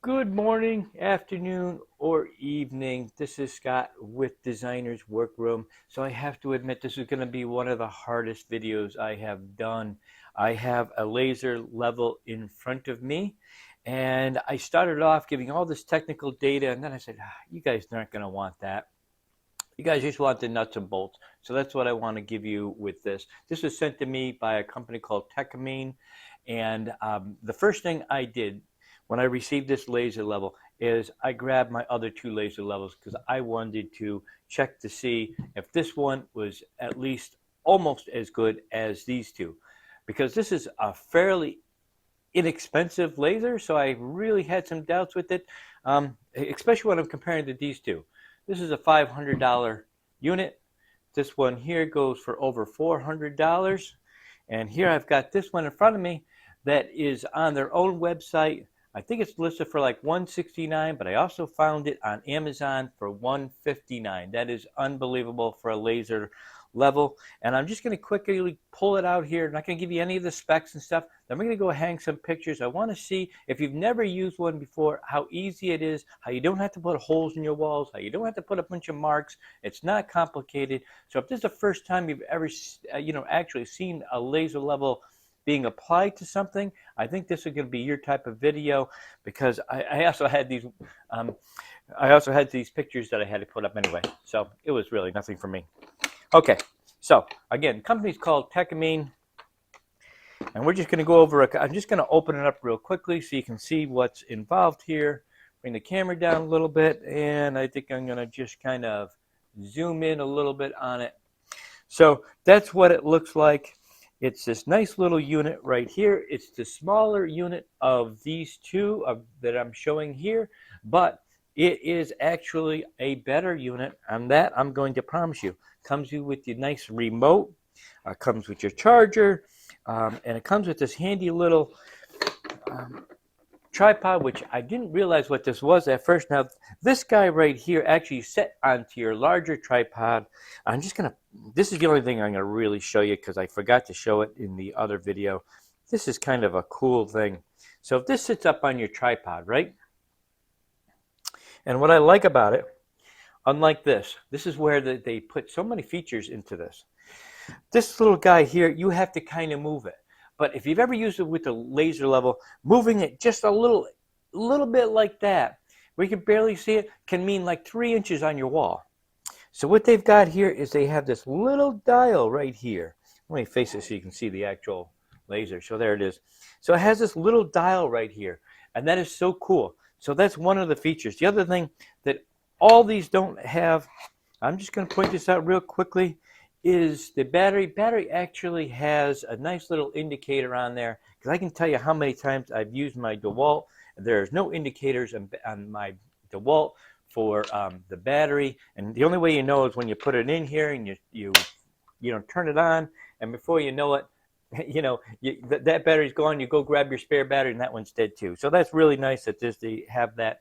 Good morning, afternoon, or evening. This is Scott with Designers Workroom. So I have to admit this is going to be one of the hardest videos I have done. I have a laser level in front of me, and I started off giving all this technical data, and then I said, you guys aren't going to want that. You guys just want the nuts and bolts. So that's what I want to give you with this. This was sent to me by a company called Tekamine. And the first thing I did when I received this laser level is I grabbed my other two laser levels because I wanted to check to see if this one was at least almost as good as these two. Because this is a fairly inexpensive laser, so I really had some doubts with it, especially when I'm comparing to these two. This is a $500 unit. This one here goes for over $400. And here I've got this one in front of me that is on their own website. I think it's listed for like $169, but I also found it on Amazon for $159. That is unbelievable for a laser level. And I'm just going to quickly pull it out here. I'm not going to give you any of the specs and stuff. Then we're going to go hang some pictures. I want to see, if you've never used one before, how easy it is, how you don't have to put holes in your walls, how you don't have to put a bunch of marks. It's not complicated. So if this is the first time you've ever actually seen a laser level being applied to something, I think this is going to be your type of video, because I also had these pictures that I had to put up anyway. So it was really nothing for me. Okay, so again, company's called Tekamine, and we're just going to go over I'm just going to open it up real quickly so you can see what's involved here. Bring the camera down a little bit, and I think I'm going to just kind of zoom in a little bit on it. So that's what it looks like. It's this nice little unit right here. It's the smaller unit of these two that I'm showing here, but it is actually a better unit, and that I'm going to promise you. Comes with your nice remote, comes with your charger, and it comes with this handy little tripod, which I didn't realize what this was at first. Now, this guy right here actually set onto your larger tripod. This is the only thing I'm going to really show you because I forgot to show it in the other video. This is kind of a cool thing. So if this sits up on your tripod, right? And what I like about it, unlike this is where they put so many features into this. This little guy here, you have to kind of move it. But if you've ever used it with the laser level, moving it just a little bit like that, where you can barely see it, can mean like 3 inches on your wall. So what they've got here is they have this little dial right here. Let me face it so you can see the actual laser. So there it is. So it has this little dial right here, and that is so cool. So that's one of the features. The other thing that all these don't have, I'm just going to point this out real quickly, is the battery. Battery actually has a nice little indicator on there, because I can tell you how many times I've used my DeWalt. There's no indicators on my DeWalt for the battery, and the only way you know is when you put it in here and you turn it on, and before you know it, that battery's gone. You go grab your spare battery, and that one's dead too. So that's really nice that they have that,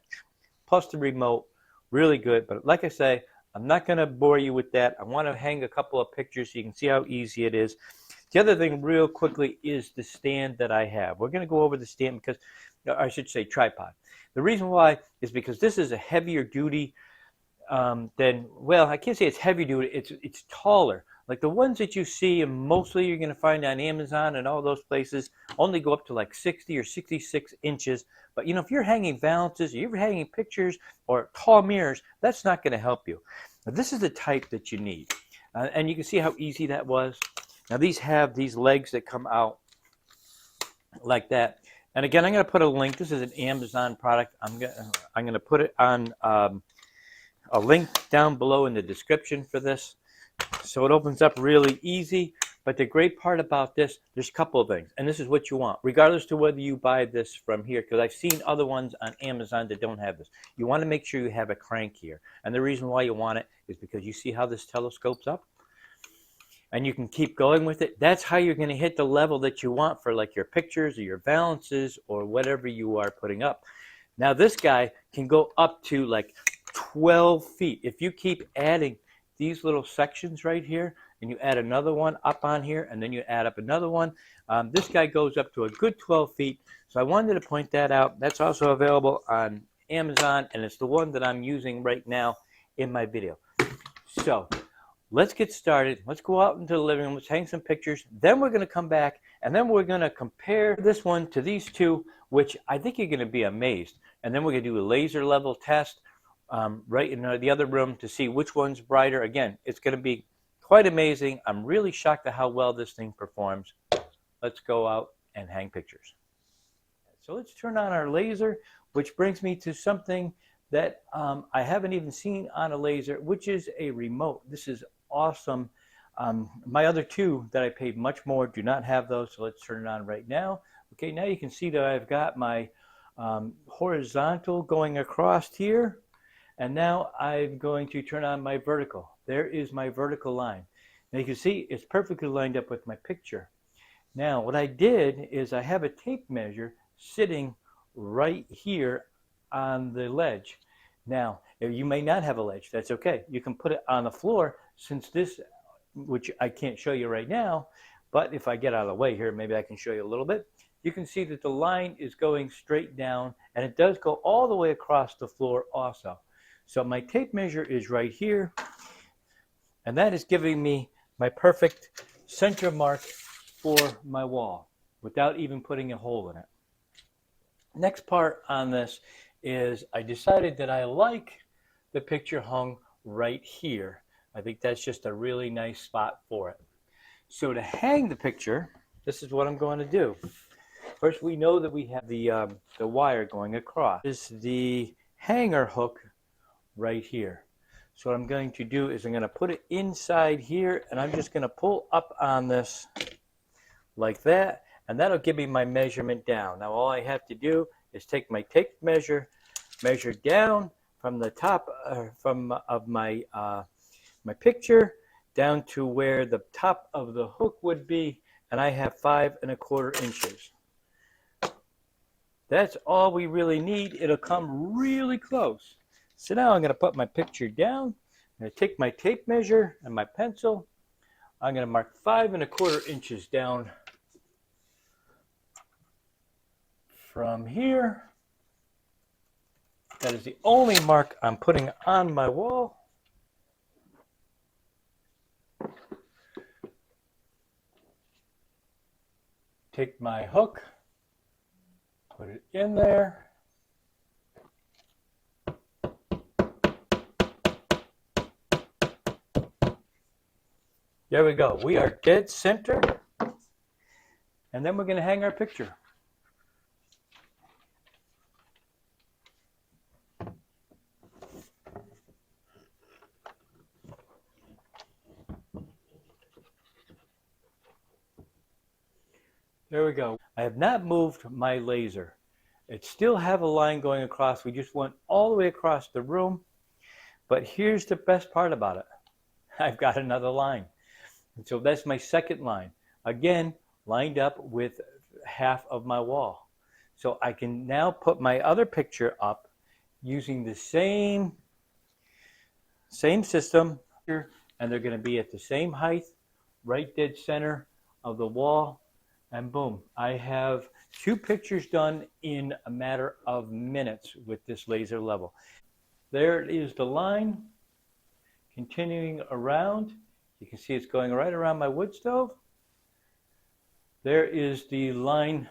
plus the remote, really good. But like I say, I'm not going to bore you with that. I want to hang a couple of pictures so you can see how easy it is. The other thing real quickly is the stand that I have. We're going to go over the stand because, I should say tripod. The reason why is because this is a heavier duty I can't say it's heavy duty. It's taller. Like the ones that you see, and mostly you're going to find on Amazon and all those places, only go up to like 60 or 66 inches. But if you're hanging valances, or you're hanging pictures or tall mirrors, that's not going to help you. Now, this is the type that you need. And you can see how easy that was. Now these have these legs that come out like that. And again, I'm going to put a link. This is an Amazon product. I'm going to put it on a link down below in the description for this. So it opens up really easy. But the great part about this, there's a couple of things. And this is what you want, regardless to whether you buy this from here, because I've seen other ones on Amazon that don't have this. You want to make sure you have a crank here. And the reason why you want it is because you see how this telescopes up? And you can keep going with it. That's how you're going to hit the level that you want for like your pictures or your valances or whatever you are putting up. Now this guy can go up to like 12 feet. If you keep adding these little sections right here, and you add another one up on here, and then you add up another one. This guy goes up to a good 12 feet. So I wanted to point that out. That's also available on Amazon, and it's the one that I'm using right now in my video. So let's get started. Let's go out into the living room. Let's hang some pictures. Then we're going to come back, and then we're going to compare this one to these two, which I think you're going to be amazed. And then we're going to do a laser level test right in the other room to see which one's brighter. Again, it's going to be quite amazing. I'm really shocked at how well this thing performs. Let's go out and hang pictures. So let's turn on our laser, which brings me to something that I haven't even seen on a laser, which is a remote. This is awesome. My other two that I paid much more do not have those, so let's turn it on right now. Okay, now you can see that I've got my horizontal going across here, and now I'm going to turn on my vertical. There is my vertical line. Now you can see it's perfectly lined up with my picture. Now what I did is I have a tape measure sitting right here on the ledge. Now, you may not have a ledge. That's okay. You can put it on the floor, since this, which I can't show you right now, but if I get out of the way here, maybe I can show you a little bit. You can see that the line is going straight down, and it does go all the way across the floor also. So my tape measure is right here, and that is giving me my perfect center mark for my wall without even putting a hole in it. Next part on this is I decided that I like the picture hung right here. I think that's just a really nice spot for it. So to hang the picture, this is what I'm going to do. First, we know that we have the wire going across. This is the hanger hook right here. So what I'm going to do is I'm going to put it inside here, and I'm just going to pull up on this like that, and that'll give me my measurement down. Now all I have to do is take my tape measure, measure down from the top of my my picture down to where the top of the hook would be, and I have 5 1/4 inches. That's all we really need. It'll come really close. So now I'm going to put my picture down. I'm going to take my tape measure and my pencil. I'm going to mark 5 1/4 inches down from here. That is the only mark I'm putting on my wall. Take my hook, put it in there. There we go. We are dead center. And then we're going to hang our picture. There we go. I have not moved my laser. It still have a line going across. We just went all the way across the room. But here's the best part about it. I've got another line. And so that's my second line. Again, lined up with half of my wall. So I can now put my other picture up using the same system here, and they're going to be at the same height, right dead center of the wall. And boom, I have 2 pictures done in a matter of minutes with this laser level. There is the line continuing around. You can see it's going right around my wood stove. There is the line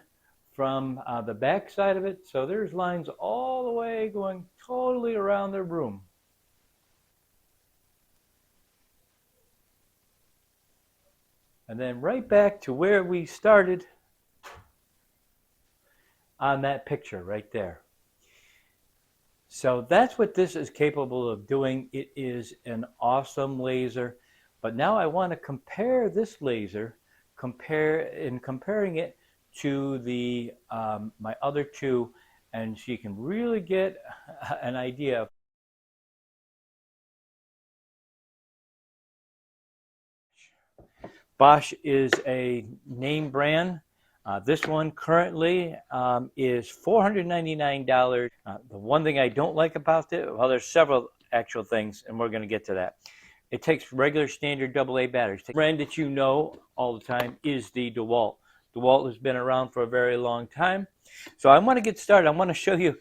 from the back side of it. So there's lines all the way going totally around the room. And then right back to where we started on that picture right there. So that's what this is capable of doing. It is an awesome laser. But now I want to compare this laser, comparing it to the my other two, and so you can really get an idea of Bosch is a name brand. This one currently is $499. The one thing I don't like about it, well, there's several actual things, and we're going to get to that. It takes regular standard AA batteries. The brand that you know all the time is the DeWalt. DeWalt has been around for a very long time. So I want to get started. I want to show you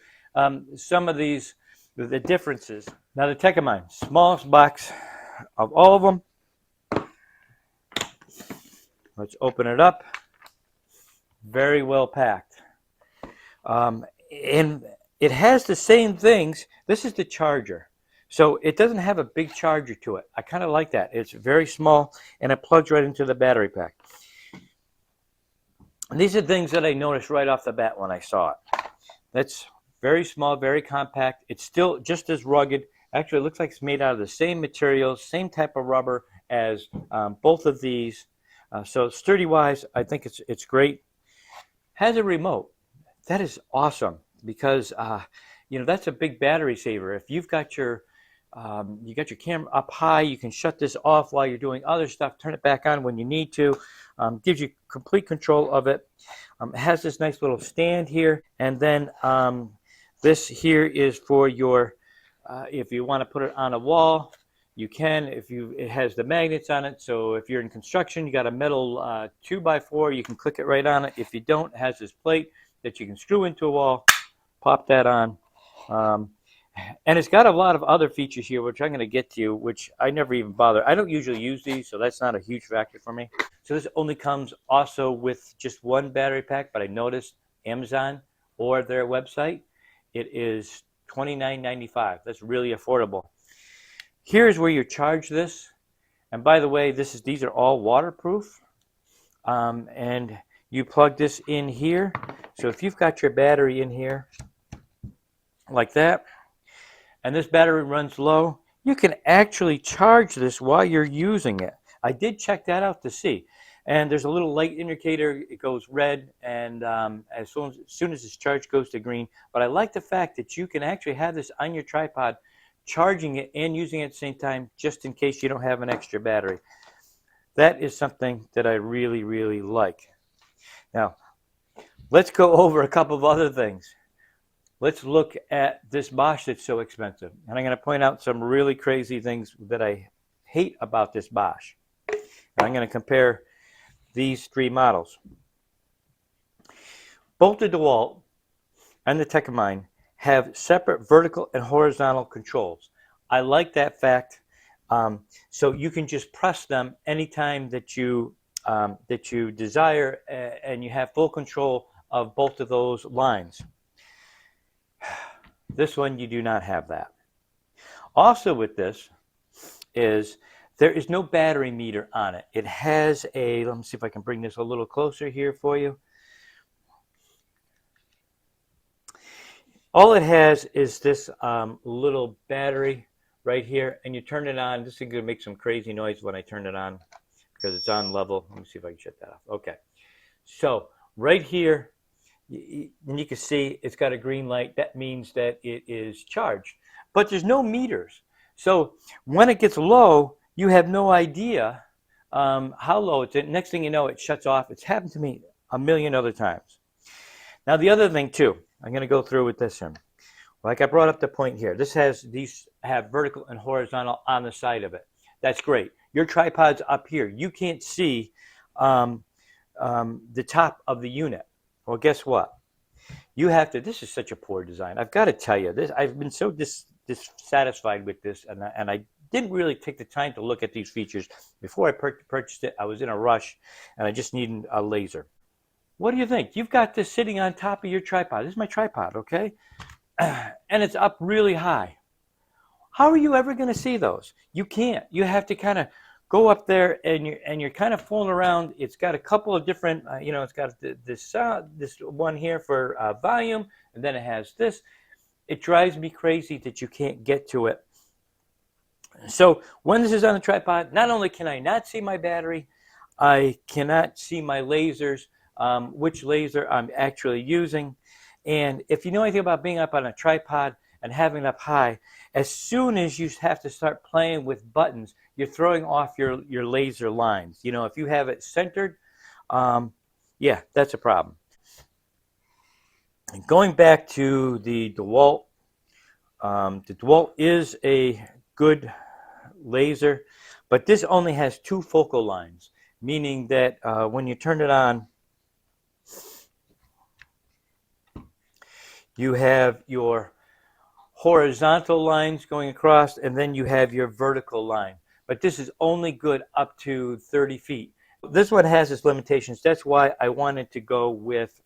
some of the differences. Now the Tekkamine, smallest box of all of them. Let's open it up. Very well packed. And it has the same things. This is the charger. So it doesn't have a big charger to it. I kind of like that. It's very small and it plugs right into the battery pack. And these are things that I noticed right off the bat when I saw it. That's very small, very compact. It's still just as rugged. Actually, it looks like it's made out of the same materials, same type of rubber as both of these. So sturdy-wise, I think it's great. Has a remote. That is awesome because you know, that's a big battery saver. If you've got your camera up high, you can shut this off while you're doing other stuff, turn it back on when you need to. Gives you complete control of it. It has this nice little stand here, and then this here is for your, if you want to put it on a wall, you can. It has the magnets on it, so if you're in construction, you got a metal 2x4, you can click it right on it. If you don't, it has this plate that you can screw into a wall, pop that on. And it's got a lot of other features here, which I'm going to get to, which I never even bother. I don't usually use these, so that's not a huge factor for me. So this only comes also with just one battery pack, but I noticed Amazon or their website, it is $29.95. That's really affordable. Here's where you charge this. And by the way, these are all waterproof. And you plug this in here. So if you've got your battery in here like that, and this battery runs low, you can actually charge this while you're using it. I did check that out to see. And there's a little light indicator. It goes red, and as soon as this charge goes to green. But I like the fact that you can actually have this on your tripod, charging it and using it at the same time, just in case you don't have an extra battery. That is something that I really, really like. Now, let's go over a couple of other things. Let's look at this Bosch that's so expensive. And I'm going to point out some really crazy things that I hate about this Bosch. And I'm going to compare these three models. Both the DeWalt and the Tekkamine have separate vertical and horizontal controls. I like that fact. So you can just press them anytime that you desire, and you have full control of both of those lines. This one, you do not have that. Also with this is there is no battery meter on it. It has a, let me see if I can bring this a little closer here for you. All it has is this little battery right here, and you turn it on. This is going to make some crazy noise when I turn it on because it's on level. Let me see if I can shut that off. Okay. So right here, and you can see it's got a green light. That means that it is charged. But there's no meters. So when it gets low, you have no idea how low it's at. Next thing you know, it shuts off. It's happened to me a million other times. Now the other thing too, I'm going to go through with this one. Like I brought up the point here. These have vertical and horizontal on the side of it. That's great. Your tripod's up here. You can't see the top of the unit. Well, guess what? You have to. This is such a poor design. I've got to tell you this. I've been so dissatisfied with this, and I didn't really take the time to look at these features before I purchased it. I was in a rush, and I just needed a laser. What do you think? You've got this sitting on top of your tripod. This is my tripod, okay? And it's up really high. How are you ever going to see those? You can't. You have to kind of go up there, and you're kind of fooling around. It's got a couple of different, it's got this one here for volume, and then it has this. It drives me crazy that you can't get to it. So when this is on the tripod, not only can I not see my battery, I cannot see my lasers, which laser I'm actually using. And if you know anything about being up on a tripod and having it up high, as soon as you have to start playing with buttons, you're throwing off your laser lines. You know, if you have it centered, yeah, that's a problem. And going back to the DeWalt is a good laser, but this only has two focal lines, meaning that when you turn it on, you have your horizontal lines going across, and then you have your vertical line. But this is only good up to 30 feet. This one has its limitations. That's why I wanted to go with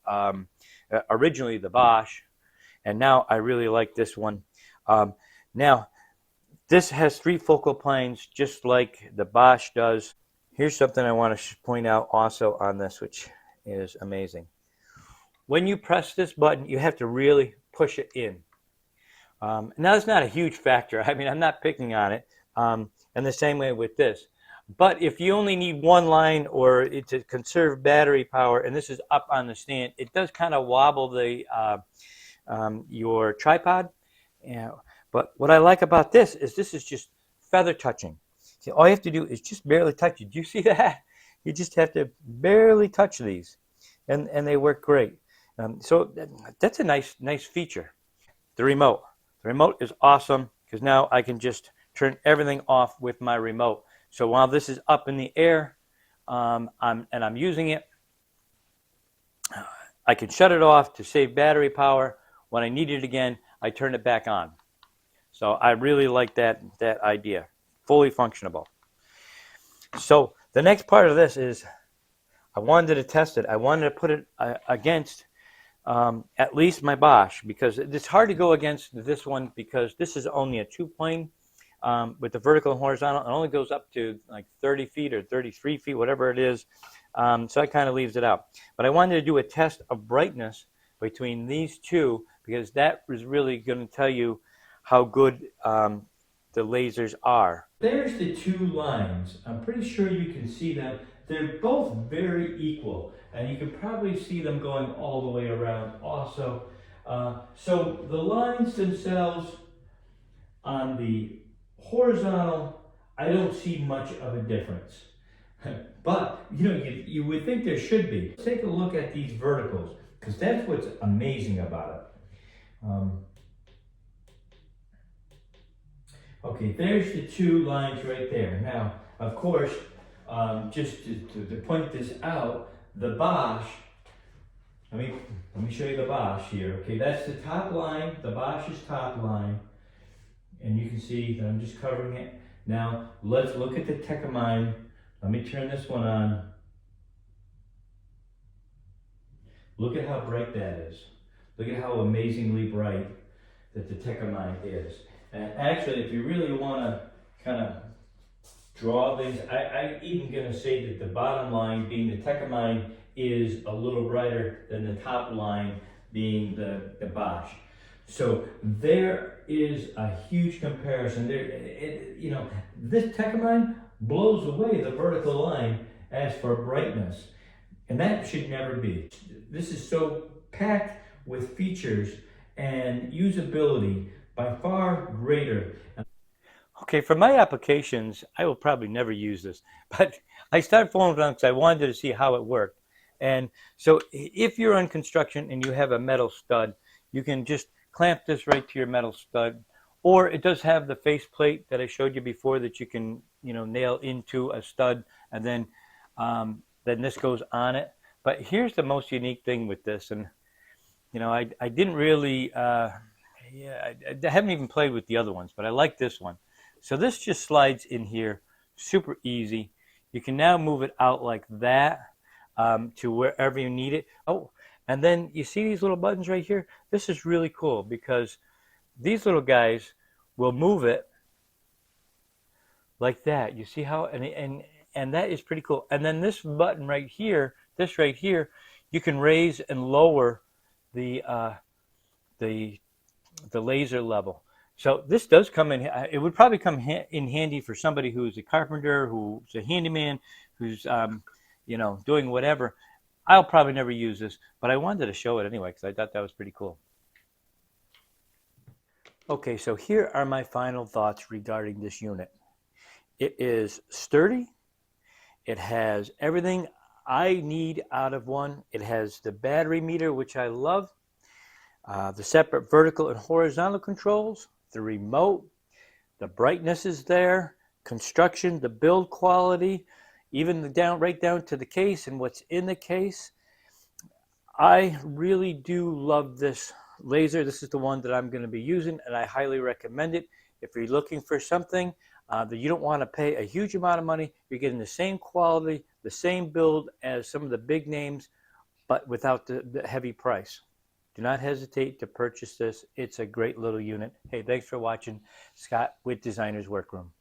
originally the Bosch, and now I really like this one. Now, this has three focal planes just like the Bosch does. Here's something I want to point out also on this, which is amazing. When you press this button, you have to really push it in. Now, it's not a huge factor. I mean, I'm not picking on it. And the same way with this. But if you only need one line or to conserve battery power, and this is up on the stand, it does kind of wobble the your tripod. Yeah. But what I like about this is just feather touching. See, all you have to do is just barely touch it. Do you see that? You just have to barely touch these, and they work great. So that's a nice feature. The remote. The remote is awesome because now I can just turn everything off with my remote. So while this is up in the air, I'm using it, I can shut it off to save battery power. When I need it again, I turn it back on. So I really like that idea. Fully functionable. So the next part of this is I wanted to test it. I wanted to put it against at least my Bosch, because it's hard to go against this one because this is only a two-plane with the vertical and horizontal. It only goes up to like 30 feet or 33 feet, whatever it is. So that kind of leaves it out. But I wanted to do a test of brightness between these two because that was really going to tell you how good the lasers are. There's the two lines. I'm pretty sure you can see them. They're both very equal, and you can probably see them going all the way around also. So the lines themselves on the horizontal, I don't see much of a difference. But you would think there should be. Let's take a look at these verticals, because that's what's amazing about it. Okay, there's the two lines right there. Now, of course, just to point this out, the Bosch, let me show you the Bosch here. Okay, that's the top line, the Bosch's top line, and you can see that I'm just covering it. Now, let's look at the Tekkamine. Let me turn this one on. Look at how bright that is. Look at how amazingly bright that the Tekkamine is. And actually, if you really want to kind of draw things, I'm even going to say that the bottom line, being the Tekkamine, is a little brighter than the top line, being the Bosch. So there is a huge comparison. This Tekkamine blows away the vertical line as for brightness, and that should never be. This is so packed with features and usability, by far greater. Okay, for my applications, I will probably never use this, but I started fooling around because I wanted to see how it worked. And so if you're on construction and you have a metal stud, you can just clamp this right to your metal stud, or it does have the face plate that I showed you before that you can nail into a stud, and then this goes on it. But here's the most unique thing with this, and I didn't really I haven't even played with the other ones, but I like this one. So this just slides in here, super easy. You can now move it out like that to wherever you need it. Oh, and then you see these little buttons right here? This is really cool because these little guys will move it like that. You see how, and that is pretty cool. And then this button right here, you can raise and lower the laser level. So this does come in. It would probably come in handy for somebody who's a carpenter, who's a handyman, who's doing whatever. I'll probably never use this, but I wanted to show it anyway because I thought that was pretty cool. Okay, so here are my final thoughts regarding this unit. It is sturdy. It has everything I need out of one. It has the battery meter, which I love. The separate vertical and horizontal controls, the remote, the brightness is there, construction, the build quality, even right down to the case and what's in the case. I really do love this laser. This is the one that I'm going to be using, and I highly recommend it. If you're looking for something that you don't want to pay a huge amount of money, you're getting the same quality, the same build as some of the big names, but without the heavy price. Do not hesitate to purchase this. It's a great little unit. Hey, thanks for watching. Scott with Designers Workroom.